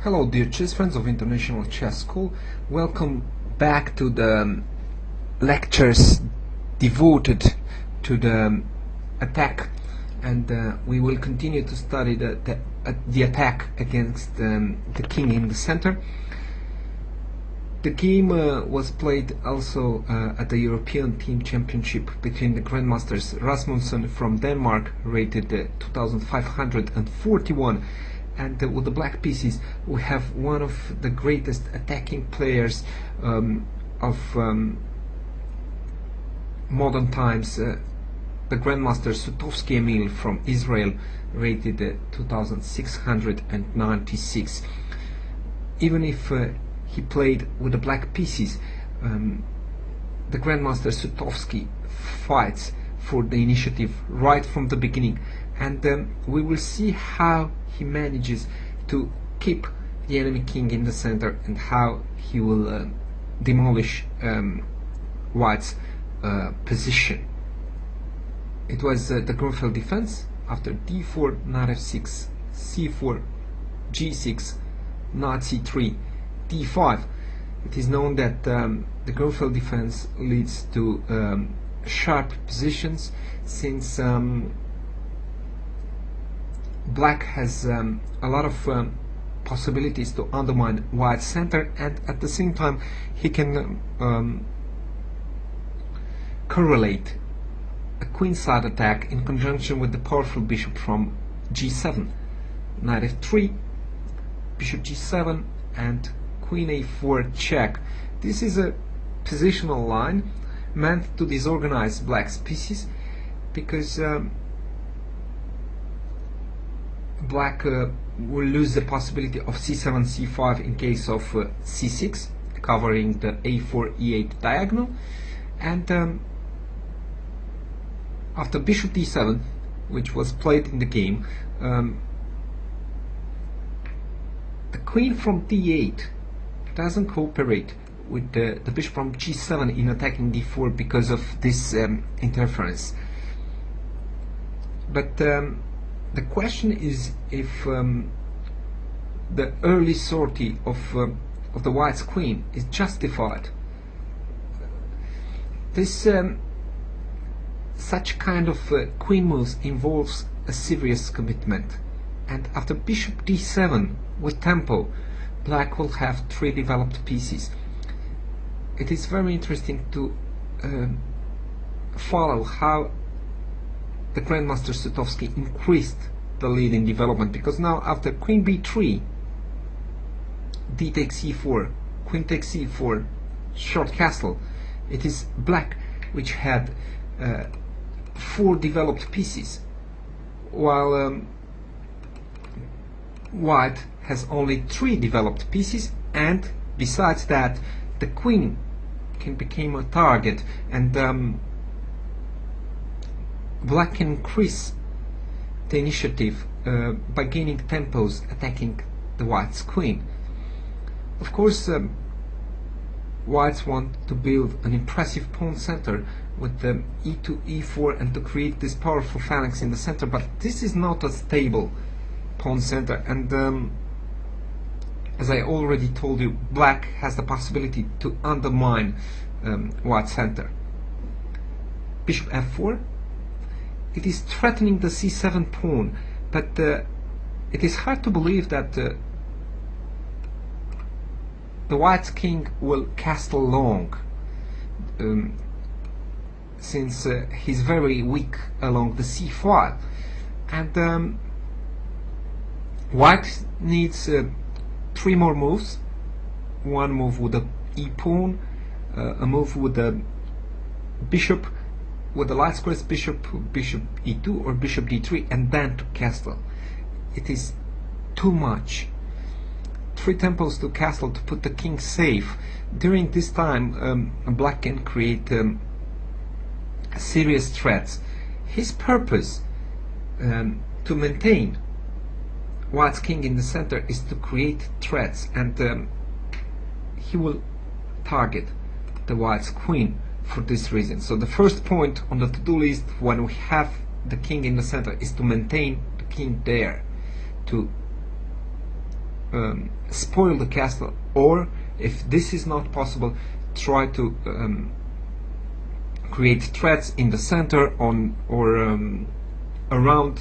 Hello dear chess friends of International Chess School, welcome back to the lectures devoted to the attack, and we will continue to study the attack against the king in the center. The game was played also at the European Team Championship between the Grandmasters Rasmussen from Denmark, rated 2541, and with the black pieces we have one of the greatest attacking players of modern times, the Grandmaster Sutovsky Emil from Israel, rated 2696. Even if he played with the black pieces, the Grandmaster Sutovsky fights for the initiative right from the beginning, and we will see how he manages to keep the enemy king in the center and how he will demolish White's position. It was the Grunfeld defense after d4, knight f6, c4, g6, knight c3, d5. It is known that the Grunfeld defense leads to sharp positions, since Black has a lot of possibilities to undermine White's center, and at the same time he can correlate a queenside attack in conjunction with the powerful bishop from g7, knight f3, bishop g7, and queen a4 check. This is a positional line meant to disorganize Black's pieces, because Black will lose the possibility of c7, c5 in case of c6, covering the a4, e8 diagonal, and after bishop d7, which was played in the game, the queen from d8 doesn't cooperate with the bishop from g7 in attacking d4 because of this interference. But the question is if the early sortie of the White's queen is justified. This such kind of queen moves involves a serious commitment, and after bishop d7 with tempo, Black will have 3 developed pieces. It is very interesting to follow how the Grandmaster Sutovsky increased the lead in development, because now after queen b3, d takes e4, queen takes e4, short castle, it is Black which had 4 developed pieces, while White has only 3 developed pieces, and besides that the queen can become a target, and Black can increase the initiative by gaining tempos attacking the White's queen. Of course, Whites want to build an impressive pawn center with the e2, e4, and to create this powerful phalanx in the center, but this is not a stable pawn center, and as I already told you, Black has the possibility to undermine White's center. Bishop f4, it is threatening the c7 pawn, but it is hard to believe that the White's king will castle long, since he's very weak along the c5, and White needs 3 more moves. One move with the e pawn, a move with the bishop, with the light squares bishop, bishop e2 or bishop d3, and then to castle. It is too much. 3 tempos to castle to put the king safe. During this time Black can create serious threats. His purpose to maintain White's king in the center is to create threats, and he will target the White's queen for this reason. So the first point on the to-do list when we have the king in the center is to maintain the king there, to spoil the castle, or if this is not possible, try to create threats in the center or around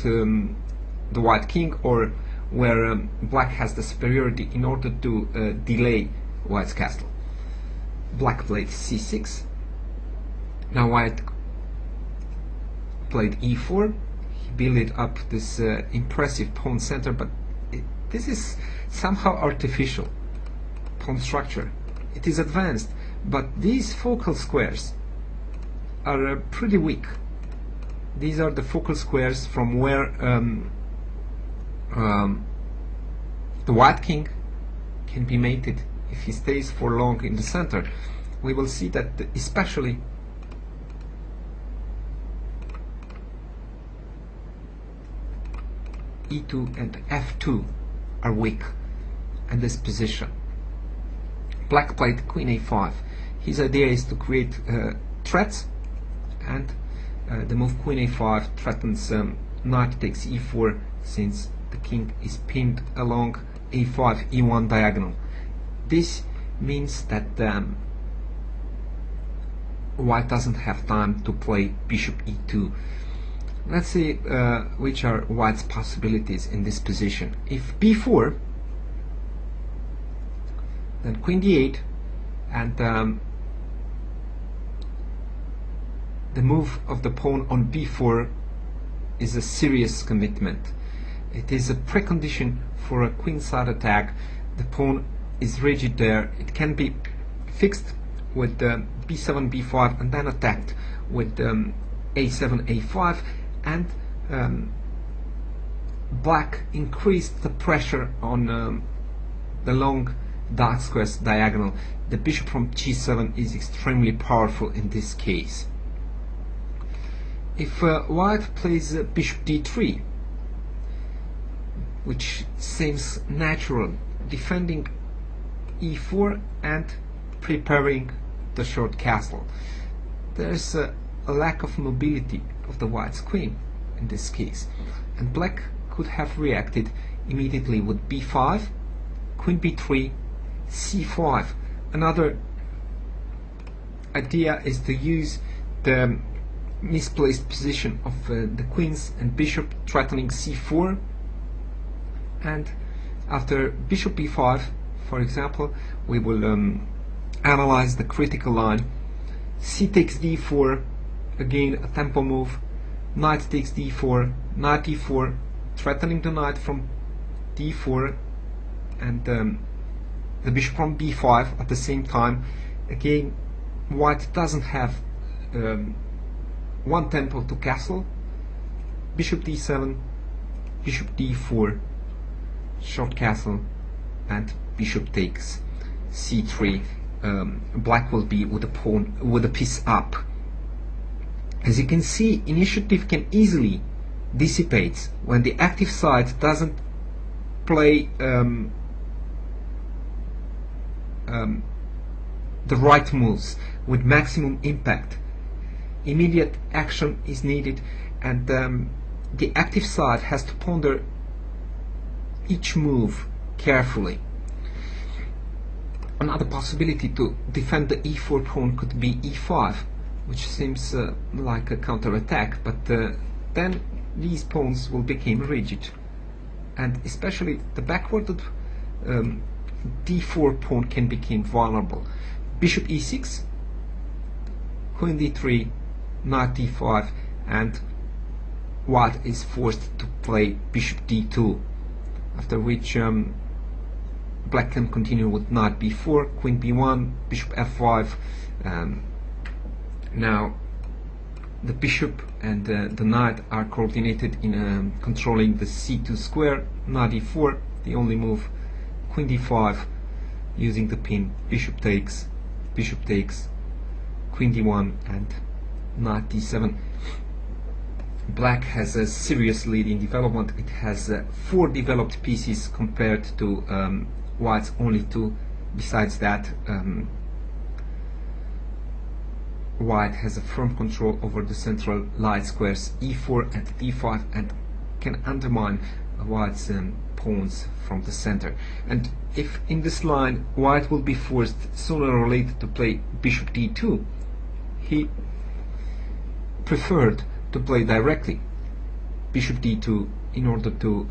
the white king, or where black has the superiority, in order to delay white's castle. Black played c6. Now white played e4. He built up this impressive pawn center, but this is somehow artificial pawn structure. It is advanced, but these focal squares are pretty weak. These are the focal squares from where the white king can be mated if he stays for long in the center. We will see that especially e2 and f2 are weak in this position. Black played queen a5. His idea is to create threats, and the move queen a5 threatens knight takes e4, since the king is pinned along a5 e1 diagonal. This means that white doesn't have time to play bishop e2. Let's see which are white's possibilities in this position. If b4, then queen d8, and the move of the pawn on b4 is a serious commitment. It is a precondition for a queenside attack. The pawn is rigid there. It can be fixed with b7, b5, and then attacked with a7, a5, and black increased the pressure on the long dark squares diagonal. The bishop from g7 is extremely powerful in this case. If white plays bishop d3, which seems natural, defending e4 and preparing the short castle, there's a lack of mobility of the white's queen in this case, and black could have reacted immediately with b5, queen b3, c5. Another idea is to use the misplaced position of the queens and bishop, threatening c4, and after bishop b5, for example, we will analyze the critical line. C takes d4, again a tempo move, knight takes d4, knight e4, threatening the knight from d4, and the bishop from b5 at the same time. Again, white doesn't have one tempo to castle. Bishop d7, bishop d4, short castle, and bishop takes c3. Black will be with a pawn, with a piece up. As you can see, initiative can easily dissipate when the active side doesn't play the right moves with maximum impact. Immediate action is needed, and the active side has to ponder each move carefully. Another possibility to defend the e4 pawn could be e5, which seems like a counterattack, but then these pawns will become rigid, and especially the backwarded d4 pawn can become vulnerable. Bishop e6, queen d3, knight d5, and white is forced to play bishop d2, after which black can continue with knight b4, queen b1, bishop f5. Now the bishop and the knight are coordinated in controlling the c2 square. Knight e4, the only move, queen d5, using the pin, bishop takes, queen d1, and knight d7. Black has a serious lead in development. It has 4 developed pieces compared to white's only 2. Besides that, white has a firm control over the central light squares e4 and d5, and can undermine white's pawns from the center. And if in this line white will be forced sooner or later to play bishop d2, he preferred to play directly bishop d2 in order to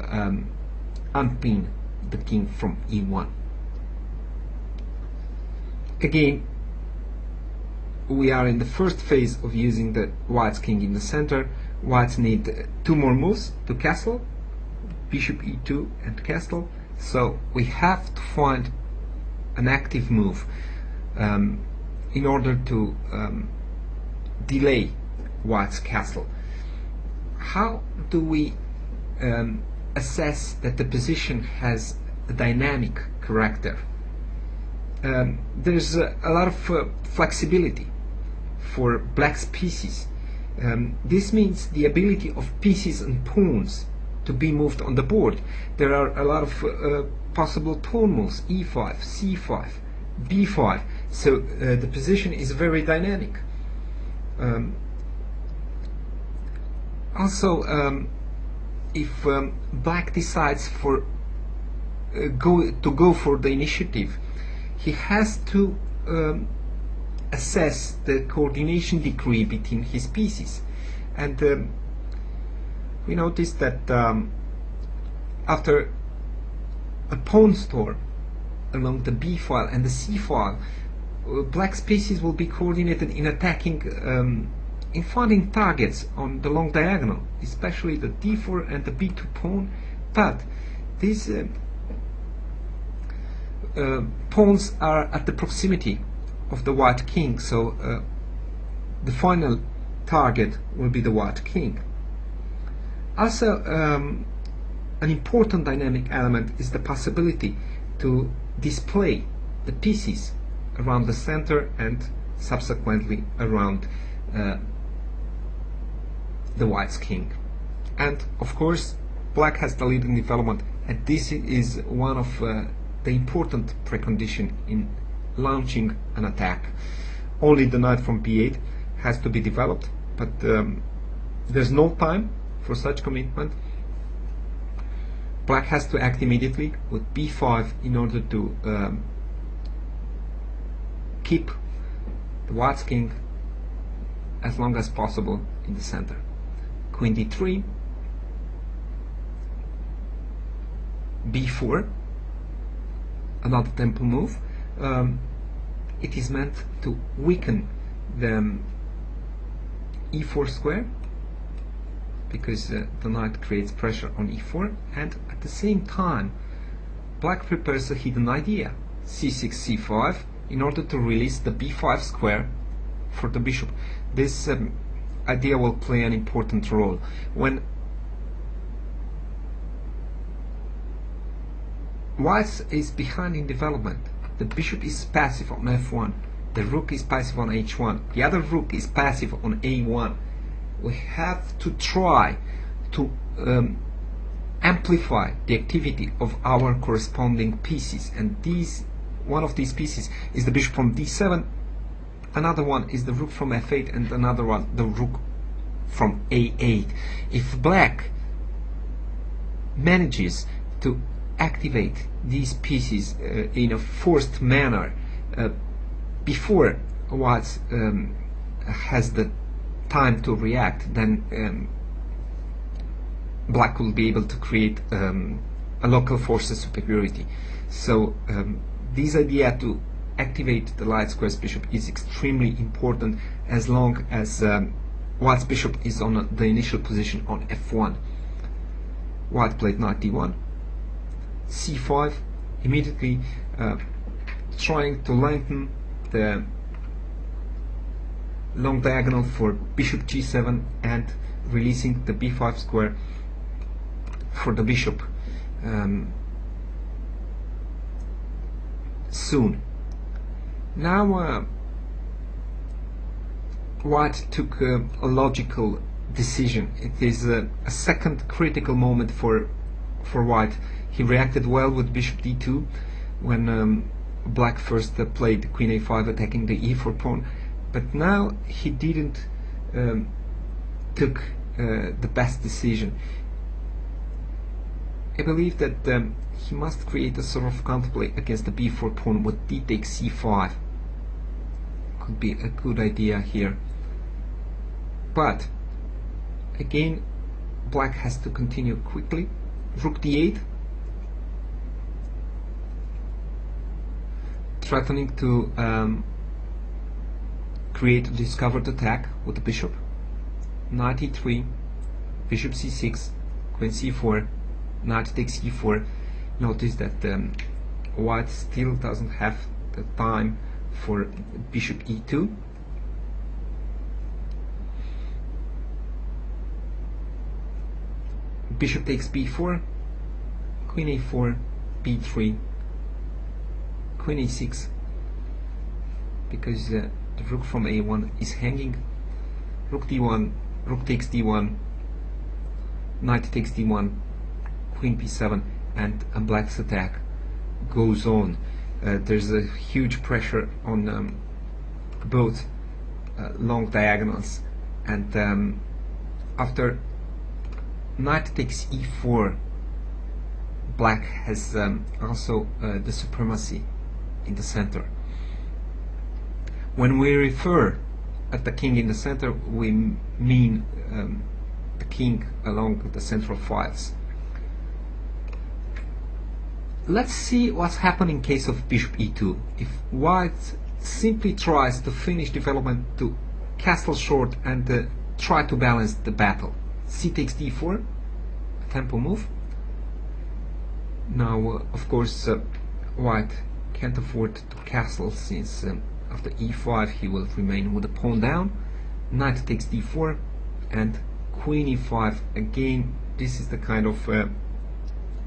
unpin the king from e1. Again, we are in the first phase of using the white's king in the center. Whites need two more moves to castle, bishop e2 and castle, so we have to find an active move in order to delay white's castle. How do we assess that the position has a dynamic character? There's a lot of flexibility for black's pieces. This means the ability of pieces and pawns to be moved on the board. There are a lot of possible pawn moves: e5, c5, b5, so the position is very dynamic. Also, if black decides to go for the initiative, he has to assess the coordination degree between his pieces, and we noticed that after a pawn storm along the b file and the c file, black's pieces will be coordinated in attacking, in finding targets on the long diagonal, especially the d4 and the b2 pawn. But these pawns are at the proximity of the white king, so the final target will be the white king. Also, an important dynamic element is the possibility to display the pieces around the center and subsequently around the white's king. And of course, black has the lead in development, and this is one of the important precondition in launching an attack. Only the knight from b8 has to be developed, but there's no time for such commitment. Black has to act immediately with b5 in order to keep the white's king as long as possible in the center. Queen d3, b4, another tempo move. It is meant to weaken the e4 square, because the knight creates pressure on e4, and at the same time black prepares a hidden idea, c6, c5, in order to release the b5 square for the bishop. This idea will play an important role. When white is behind in development, the bishop is passive on f1, the rook is passive on h1, the other rook is passive on a1. We have to try to amplify the activity of our corresponding pieces, and one of these pieces is the bishop from d7, another one is the rook from f8, and another one the rook from a8. If black manages to activate these pieces in a forced manner before white has the time to react, then black will be able to create a local forces superiority. So this idea to activate the light square's bishop is extremely important as long as white's bishop is on the initial position on f1. White played knight d1, c5, immediately trying to lengthen the long diagonal for bishop g7 and releasing the b5 square for the bishop soon. Now white took a logical decision. It is a second critical moment for white. He reacted well with bishop d2 when black first played queen a5 attacking the e4 pawn, but now he didn't took the best decision. I believe that he must create a sort of counterplay against the b4 pawn with d takes c5. Could be a good idea here. But again, black has to continue quickly. Rook d8, threatening to create a discovered attack with the bishop. Knight e3, bishop c6, queen c4, knight takes e4. Notice that white still doesn't have the time for bishop e2. Bishop takes b4, queen a4, b3, queen a6, because the rook from a1 is hanging. Rook d1, rook takes d1, knight takes d1, queen b7, and black's attack goes on. There's a huge pressure on both long diagonals, and after knight takes e4, black has also the supremacy in the center. When we refer at the king in the center, we mean the king along the central files. Let's see what's happening in case of bishop e2. If white simply tries to finish development to castle short and try to balance the battle. C takes d4, a tempo move. Now, of course, white can't afford to castle, since after e5 he will remain with the pawn down. Knight takes d4 and queen e5. Again, this is the kind of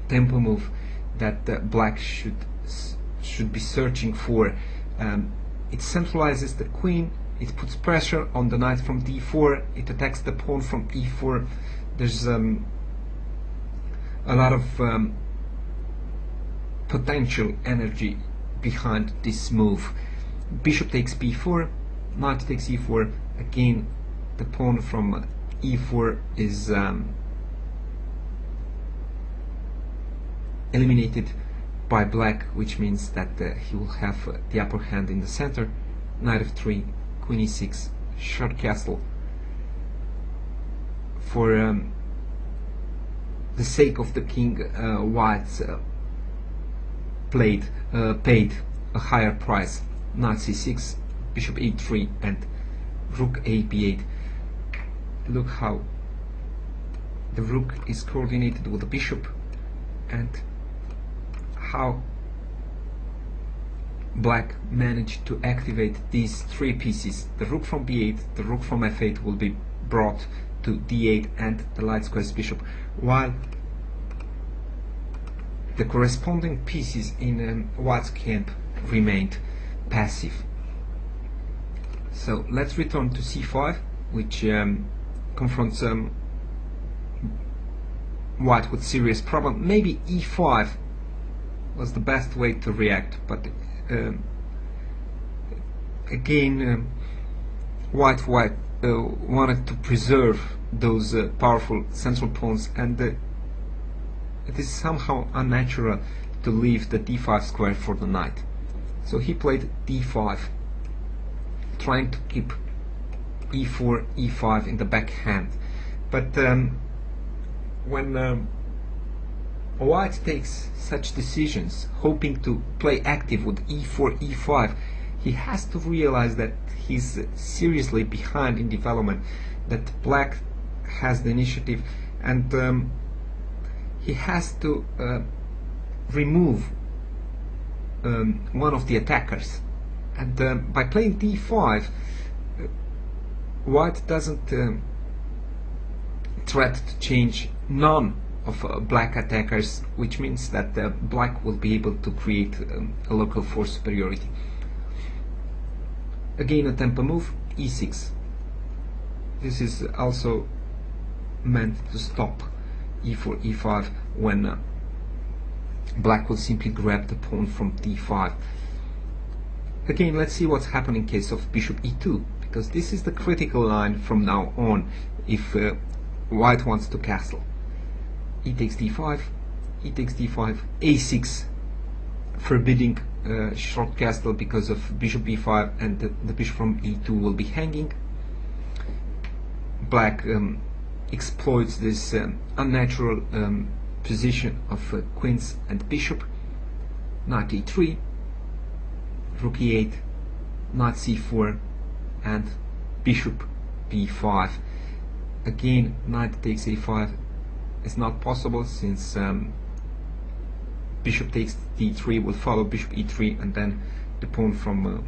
tempo move that black should be searching for. It centralizes the queen, it puts pressure on the knight from d4, it attacks the pawn from e4. There's a lot of potential energy behind this move. Bishop takes b4, knight takes e4. Again, the pawn from e4 is eliminated by black, which means that he will have the upper hand in the center. Knight f3, queen e6, short castle. For the sake of the king, white paid a higher price. Knight c6, bishop e3, and rook a b8. Look how the rook is coordinated with the bishop, and how black managed to activate these three pieces. The rook from b8, the rook from f8 will be brought to d8 and the light squares bishop, while the corresponding pieces in white's camp remained passive. So let's return to c5, which confronts white with serious problem. Maybe e5 was the best way to react, but again, white wanted to preserve those powerful central pawns, and it is somehow unnatural to leave the d5 square for the knight. So he played d5, trying to keep e4, e5 in the backhand. But when white takes such decisions, hoping to play active with e4, e5, he has to realize that he's seriously behind in development, that black has the initiative, and he has to remove one of the attackers. And by playing d5, white doesn't threat to change none of black attackers, which means that black will be able to create a local force superiority. Again, a tempo move, e6. This is also meant to stop e4, e5 when black will simply grab the pawn from d5. Again, let's see what's happening in case of bishop e2, because this is the critical line from now on if white wants to castle. E takes d5, e takes d5, a6, forbidding short castle because of bishop b5, and the bishop from e2 will be hanging. Black exploits this unnatural position of queens and bishop. Knight e3, rook e8, knight c4, and bishop b5. Again, knight takes a5 is not possible, since bishop takes d3 will follow bishop e3, and then the pawn from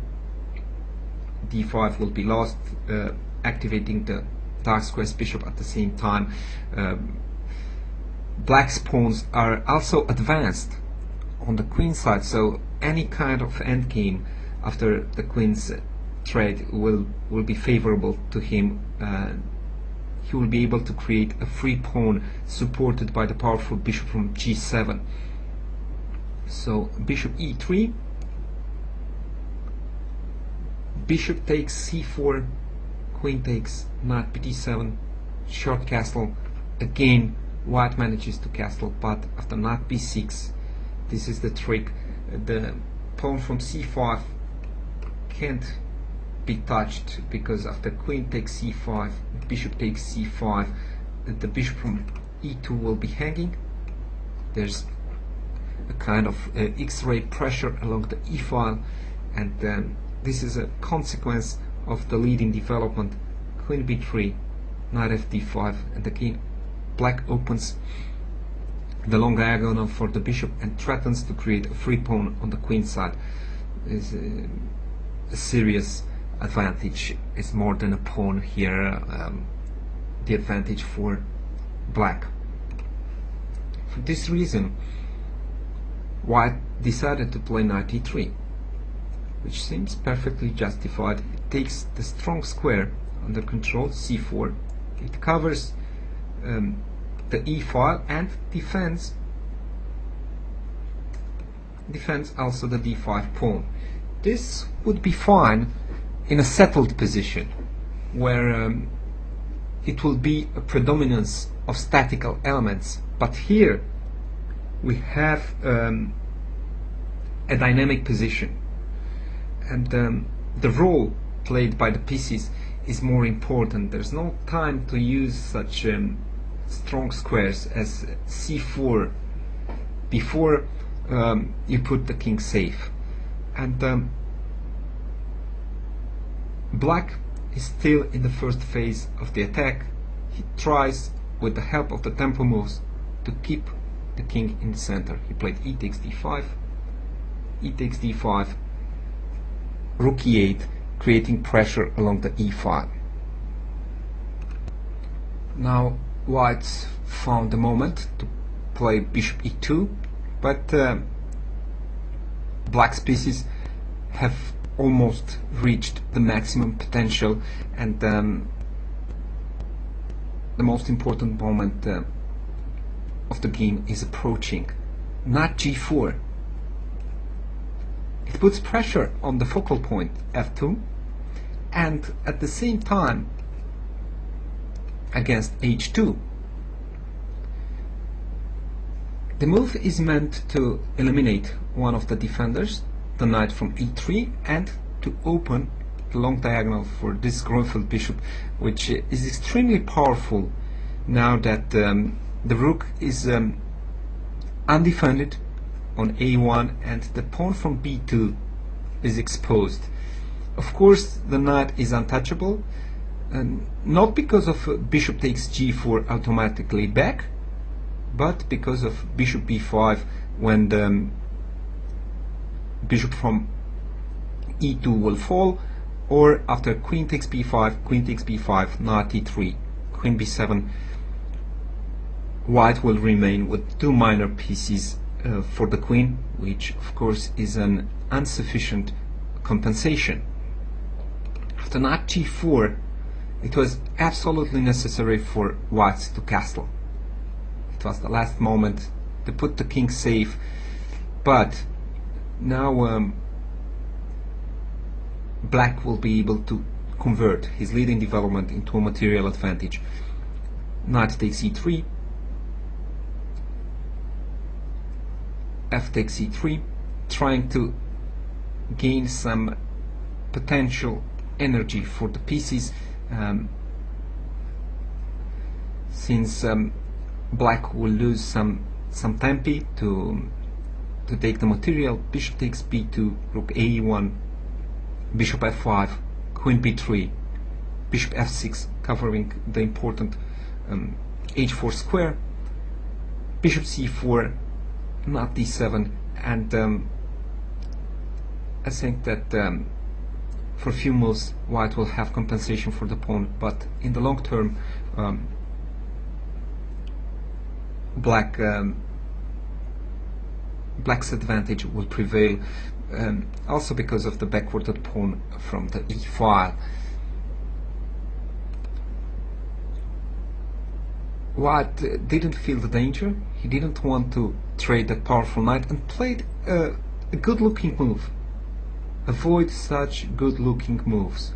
d5 will be lost, activating the dark square's bishop at the same time. Black's pawns are also advanced on the queen side, so any kind of endgame after the queen's trade will be favorable to him. He will be able to create a free pawn supported by the powerful bishop from g7. So bishop e3, bishop takes c4, queen takes knight bd7, short castle. Again, white manages to castle, but after knight b6, this is the trick. The pawn from c5 can't be touched, because after queen takes c5, bishop takes c5, the bishop from e2 will be hanging. There's a kind of X-ray pressure along the e file, and this is a consequence of the leading development. Queen b3, knight fd5, and again black opens the long diagonal for the bishop and threatens to create a free pawn on the queen side. Is a serious advantage. It's more than a pawn here, the advantage for black. For this reason, white decided to play knight e3, which seems perfectly justified. It takes the strong square under control, c4. It covers the e file and defends also the d5 pawn. This would be fine in a settled position, where it will be a predominance of statical elements, but here we have a dynamic position, and the role played by the pieces is more important. There's no time to use such strong squares as c4 before you put the king safe. And black is still in the first phase of the attack. He tries, with the help of the tempo moves, to keep the king in the center. He played e takes d5, e takes d5, rook e8, creating pressure along the e file. Now white found the moment to play bishop e2, but black's pieces have almost reached the maximum potential, and the most important moment of the game is approaching. Knight g4. It puts pressure on the focal point f2, and at the same time against h2. The move is meant to eliminate one of the defenders, the knight from e3, and to open the long diagonal for this Grunfeld bishop, which is extremely powerful now that the rook is undefended on a1 and the pawn from b2 is exposed. Of course, the knight is untouchable, and not because of bishop takes g4 automatically back, but because of bishop b5 when the bishop from e2 will fall, or after queen takes b5, knight e3, queen b7. White will remain with two minor pieces for the queen, which of course is an insufficient compensation. After knight g4, it was absolutely necessary for white to castle. It was the last moment to put the king safe, but now black will be able to convert his leading development into a material advantage. Knight takes e3, f takes e3, trying to gain some potential energy for the pieces, since black will lose some tempi to take the material. Bishop takes b2, rook a1, bishop f5, queen b3, bishop f6, covering the important h4 square, bishop c4, not d7, and I think that for a few moves white will have compensation for the pawn, but in the long term black's advantage will prevail, also because of the backwarded pawn from the e file. White didn't feel the danger. He didn't want to trade that powerful knight and played a good-looking move. Avoid such good-looking moves.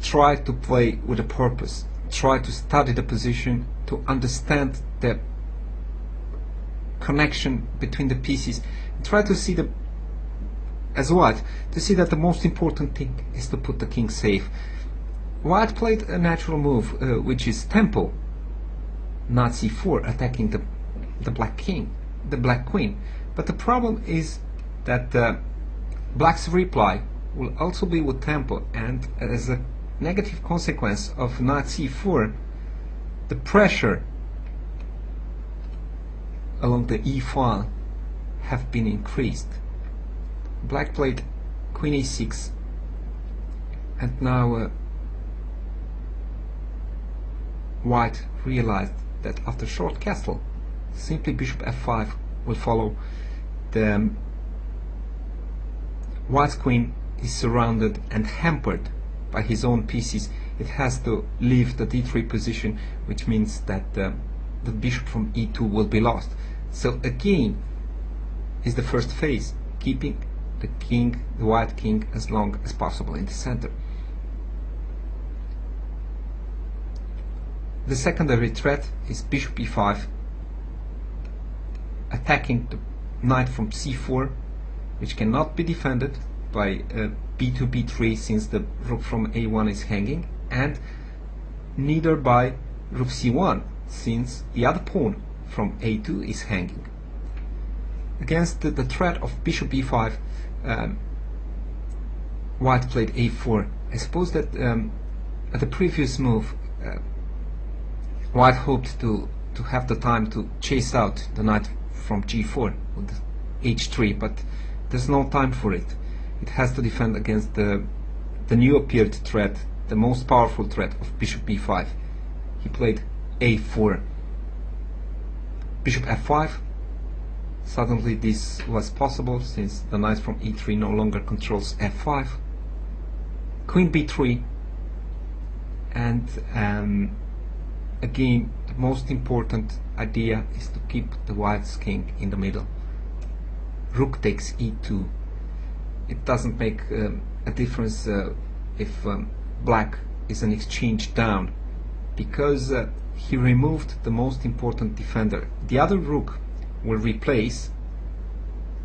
Try to play with a purpose. Try to study the position, to understand the connection between the pieces. Try to see to see that the most important thing is to put the king safe. White played a natural move, which is tempo, not c4, attacking the black queen. But the problem is that black's reply will also be with tempo, and as a negative consequence of knight c4, the pressure along the e file have been increased. Black played queen a6, and now white realized that after short castle, simply bishop f5 will follow. The white's queen is surrounded and hampered by his own pieces. It has to leave the d3 position, which means that the bishop from e2 will be lost. So again is the first phase, keeping the white king as long as possible in the center. The secondary threat is bishop e5, attacking the knight from c4, which cannot be defended by b2, b3, since the rook from a1 is hanging, and neither by rook c1, since the other pawn from a2 is hanging. Against the threat of bishop e5, white played a4. I suppose that at the previous move, white hoped to have the time to chase out the knight from g4 with h3, but there's no time for it. It has to defend against the new appeared threat, the most powerful threat of bishop b5. He played a4. Bishop f5. Suddenly this was possible, since the knight from e3 no longer controls f5. Queen b3, and again the most important idea is to keep the white's king in the middle. Rook takes e2. It doesn't make a difference if black is an exchange down, because he removed the most important defender. The other rook will replace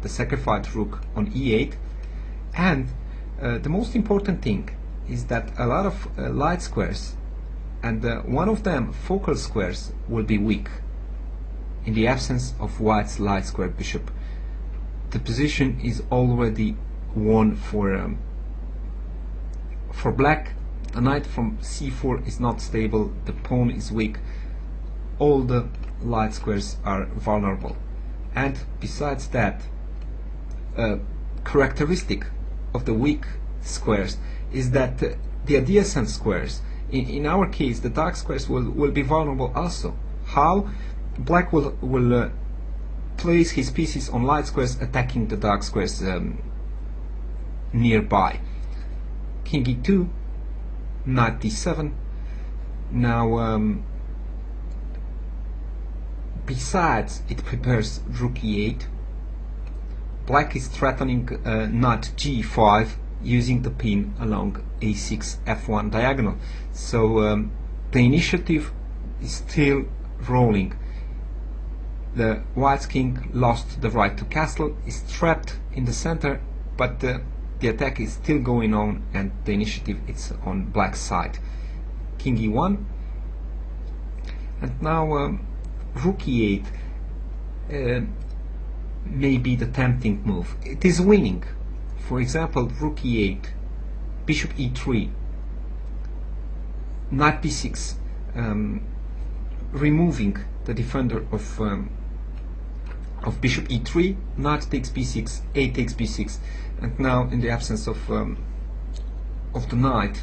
the sacrificed rook on e8, and the most important thing is that a lot of light squares, and one of them, focal squares, will be weak. In the absence of white's light square bishop, the position is already won for black. The knight from c4 is not stable, the pawn is weak, all the light squares are vulnerable. And besides that, characteristic of the weak squares is that the adjacent squares, in our case the dark squares, will be vulnerable also. How? Black will place his pieces on light squares, attacking the dark squares nearby. King e2, knight d7. Now besides, it prepares rook e8. Black is threatening knight g5 using the pin along a6 f1 diagonal. So the initiative is still rolling. The white's king lost the right to castle, is trapped in the center, but the attack is still going on and the initiative is on black's side. King e1, and now rook e8 may be the tempting move. It is winning. For example, rook e8, bishop e3, knight b6, removing the defender of bishop e3, knight takes b6, a takes b6, and now in the absence of the knight,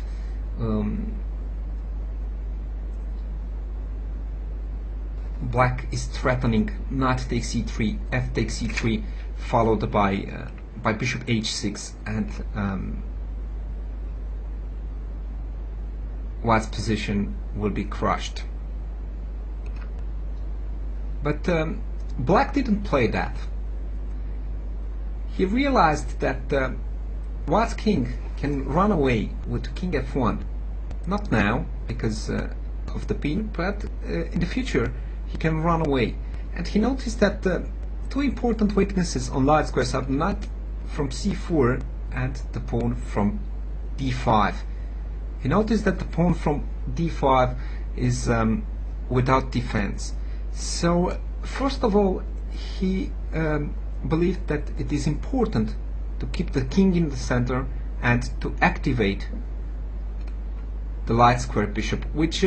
black is threatening knight takes e3, f takes e3, followed by bishop h6, and white's position will be crushed. But black didn't play that. He realized that white's king can run away with king f1. Not now, because of the pin, but in the future he can run away. And he noticed that two important weaknesses on light squares are the knight from c4 and the pawn from d5. He noticed that the pawn from d5 is without defense. So first of all, he believed that it is important to keep the king in the center and to activate the light square bishop, which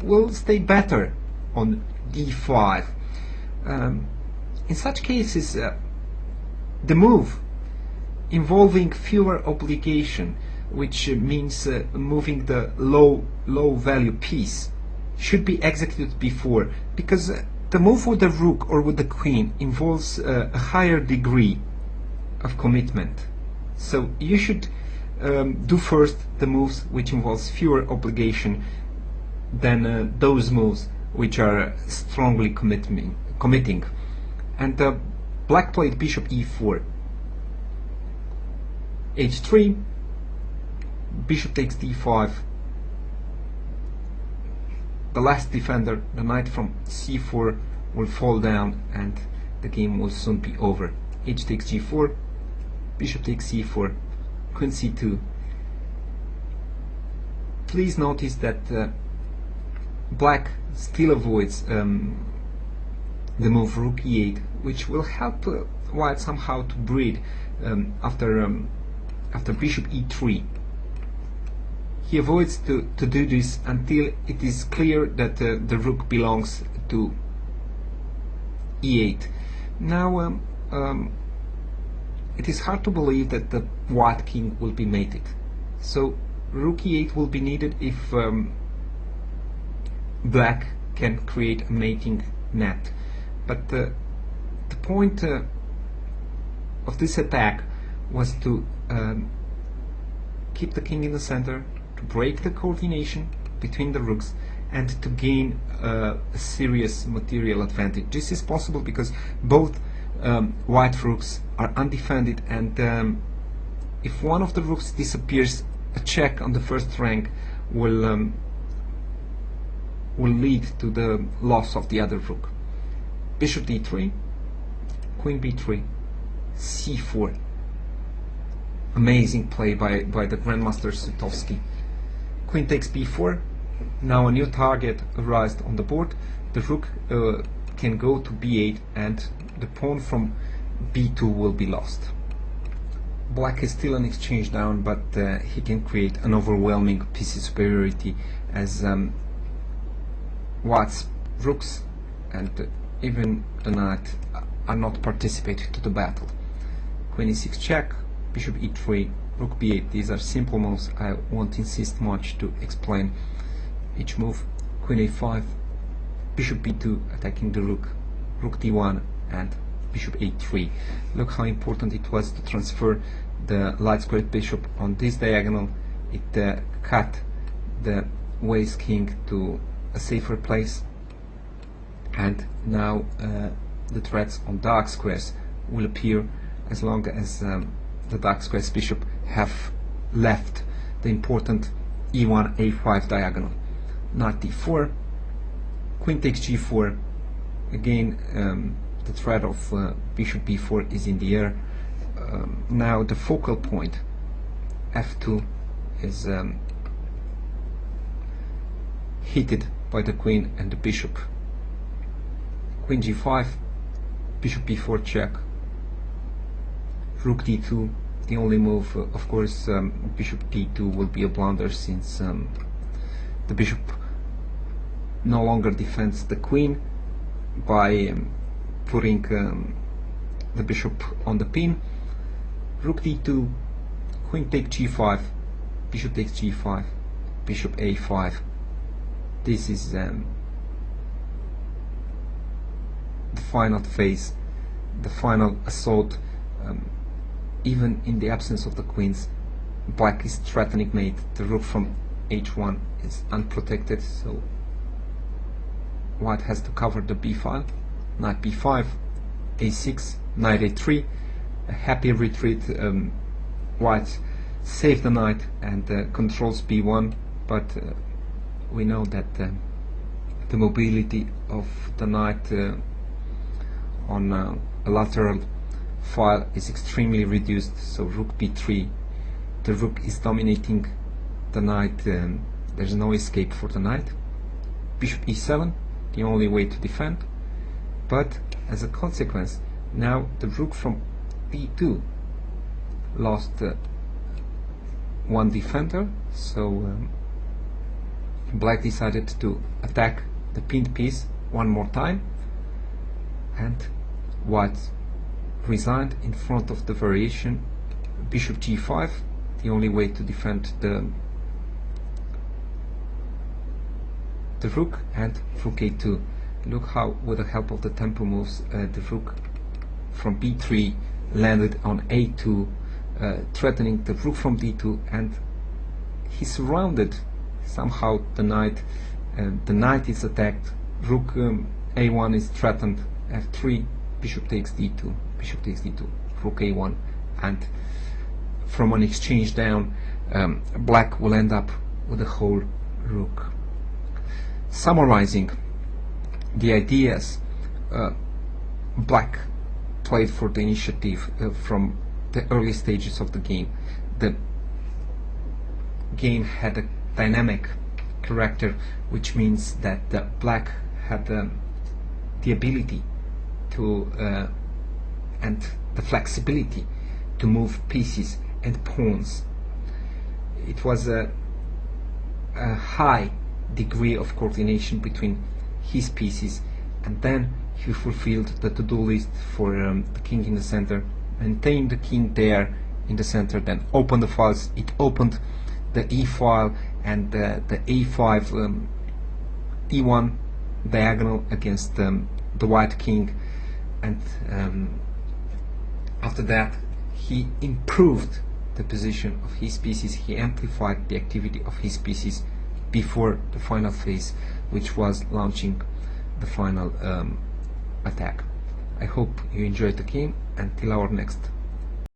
will stay better on d5. In such cases, the move involving fewer obligation, which means moving the low value piece, should be executed before, because the move with the rook or with the queen involves a higher degree of commitment. So you should do first the moves which involves fewer obligation than those moves which are strongly committing. And black played bishop e4, h3, bishop takes d5. The last defender, the knight from c4, will fall down and the game will soon be over. H takes g4, bishop takes c4, queen c2. Please notice that black still avoids the move rook e8, which will help white somehow to breed after bishop e3. He avoids to do this until it is clear that the rook belongs to e8. Now it is hard to believe that the white king will be mated. So rook e8 will be needed if black can create a mating net. But the point of this attack was to keep the king in the center, to break the coordination between the rooks, and to gain a serious material advantage. This is possible because both white rooks are undefended, and if one of the rooks disappears, a check on the first rank will lead to the loss of the other rook. Bishop d3, queen b3, c4. Amazing play by the Grandmaster Sutovsky. Queen takes b4. Now a new target arises on the board. The rook can go to b8 and the pawn from b2 will be lost. Black is still an exchange down, but he can create an overwhelming piece superiority as white's rooks and even the knight are not participating to the battle. Queen e6 check, bishop e3, rook b8. These are simple moves. I won't insist much to explain each move. Queen a5, bishop b2 attacking the rook, rook d1, and bishop a3. Look how important it was to transfer the light squared bishop on this diagonal. It cut the white's king to a safer place, and now the threats on dark squares will appear as long as the dark squares bishop have left the important e1 a5 diagonal. Knight d4, queen takes g4, again the threat of bishop b4 is in the air. Now the focal point f2 is heated by the queen and the bishop. Queen g5, bishop b4 check, rook d2, the only move. Of course, bishop d2 will be a blunder, since the bishop no longer defends the queen by putting the bishop on the pin. Rook d2, queen takes g5, bishop takes g5, bishop a5. This is the final phase, the final assault. Even in the absence of the queens, black is threatening mate. The rook from h1 is unprotected, so white has to cover the b file. Knight b5, a6, knight a3, a happy retreat. White saved the knight and controls b1, but we know that the mobility of the knight on a lateral file is extremely reduced. So rook b3, the rook is dominating the knight, there's no escape for the knight. Bishop e7, the only way to defend, but as a consequence, now the rook from d2 lost one defender, so black decided to attack the pinned piece one more time, and white resigned in front of the variation bishop g5, the only way to defend the rook, and rook a2. Look how, with the help of the tempo moves, the rook from b3 landed on a2, threatening the rook from d2, and he surrounded somehow the knight. The knight is attacked, rook a1 is threatened, f3, bishop takes d2, bishop takes d2, rook a1, and from an exchange down, black will end up with a whole rook. Summarizing the ideas, black played for the initiative from the early stages of the game. The game had a dynamic character, which means that black had the ability to and the flexibility to move pieces and pawns. It was a high degree of coordination between his pieces, and then he fulfilled the to-do list for the king in the center, maintained the king there in the center, then opened the files. It opened the e file and the a5 e1 diagonal against the white king, and after that he improved the position of his pieces, he amplified the activity of his pieces before the final phase, which was launching the final attack. I hope you enjoyed the game. Until our next